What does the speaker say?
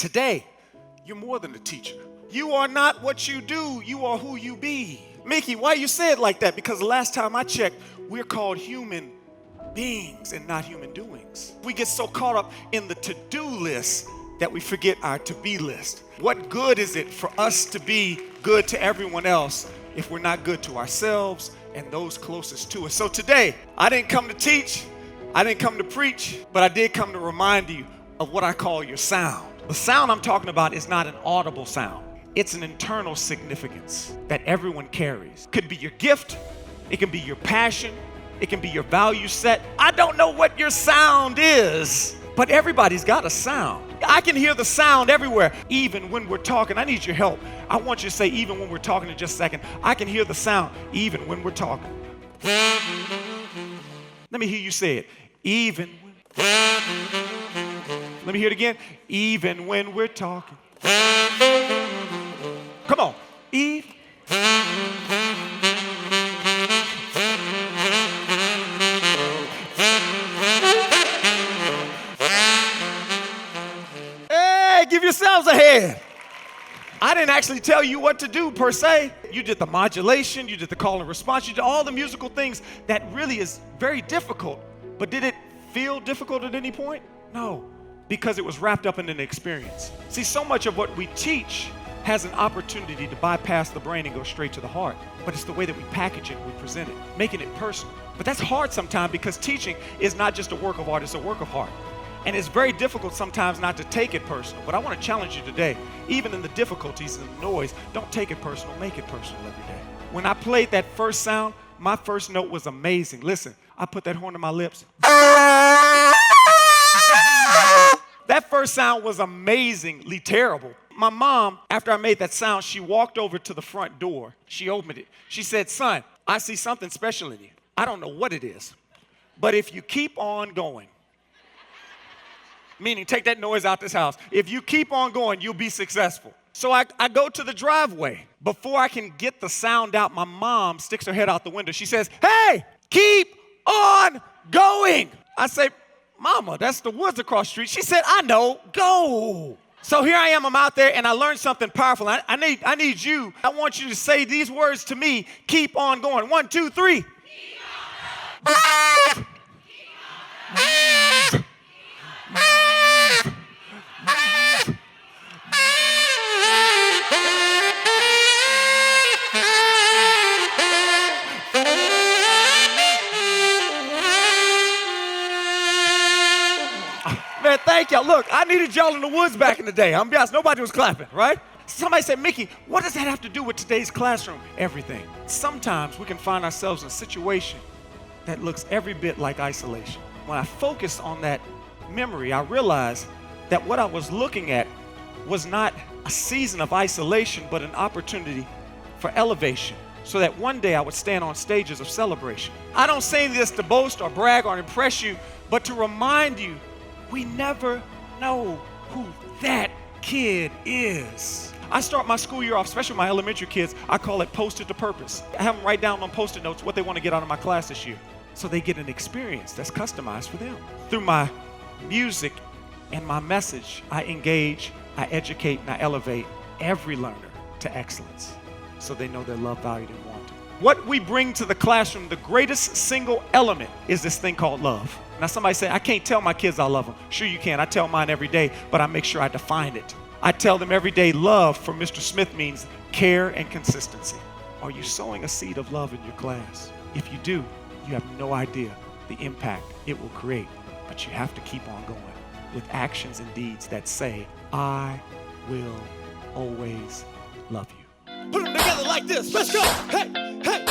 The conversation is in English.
Today, you're more than a teacher. You are not what you do, you are who you be. Mickey, why you say it like that? Because the last time I checked, we're called human beings and not human doings. We get so caught up in the to-do list that we forget our to-be list. What good is it for us to be good to everyone else if we're not good to ourselves and those closest to us? So today, I didn't come to teach, I didn't come to preach, but I did come to remind you of what I call your sound. The sound I'm talking about is not an audible sound. It's an internal significance that everyone carries. It could be your gift, it can be your passion, it can be your value set. I don't know what your sound is, but everybody's got a sound. I can hear the sound everywhere, even when we're talking. I need your help. I want you to say, even when we're talking in just a second. I can hear the sound, even when we're talking. Let me hear you say it. Even when. Let me hear it again. Even when we're talking. Come on. Even. Hey, give yourselves a hand. I didn't actually tell you what to do per se. You did the modulation, you did the call and response, you did all the musical things that really is very difficult. But did it feel difficult at any point? No, because it was wrapped up in an experience. See, so much of what we teach has an opportunity to bypass the brain and go straight to the heart. But it's the way that we package it, we present it, making it personal. But that's hard sometimes because teaching is not just a work of art, it's a work of heart. And it's very difficult sometimes not to take it personal. But I want to challenge you today, even in the difficulties and the noise, don't take it personal, make it personal every day. When I played that first sound, my first note was amazing. Listen, I put that horn to my lips. That first sound was amazingly terrible. My mom, after I made that sound, she walked over to the front door. She opened it. She said, son, I see something special in you. I don't know what it is, but if you keep on going, meaning take that noise out this house, if you keep on going, you'll be successful. So I go to the driveway. Before I can get the sound out, my mom sticks her head out the window. She says, hey, keep on going. I say, Mama, that's the woods across the street. She said, I know, go. So here I am, I'm out there, and I learned something powerful. I need you. I want you to say these words to me. Keep on going. 1, 2, 3. Keep on going. Keep on going. Man, thank y'all. Look, I needed y'all in the woods back in the day. I'm be honest, nobody was clapping, right? Somebody said, Mickey, what does that have to do with today's classroom? Everything. Sometimes we can find ourselves in a situation that looks every bit like isolation. When I focus on that memory, I realized that what I was looking at was not a season of isolation, but an opportunity for elevation, so that one day I would stand on stages of celebration. I don't say this to boast or brag or impress you, but to remind you, we never know who that kid is. I start my school year off, especially my elementary kids, I call it Post-it to Purpose. I have them write down on Post-it notes what they want to get out of my class this year, so they get an experience that's customized for them. Through my music and my message, I engage, I educate, and I elevate every learner to excellence, so they know they're loved, valued, and wanted. What we bring to the classroom, the greatest single element, is this thing called love. Now somebody say, I can't tell my kids I love them. Sure you can. I tell mine every day, but I make sure I define it. I tell them every day, love for Mr. Smith means care and consistency. Are you sowing a seed of love in your class? If you do, you have no idea the impact it will create, but you have to keep on going with actions and deeds that say, I will always love you. Put them together like this. Let's go. Hey, hey.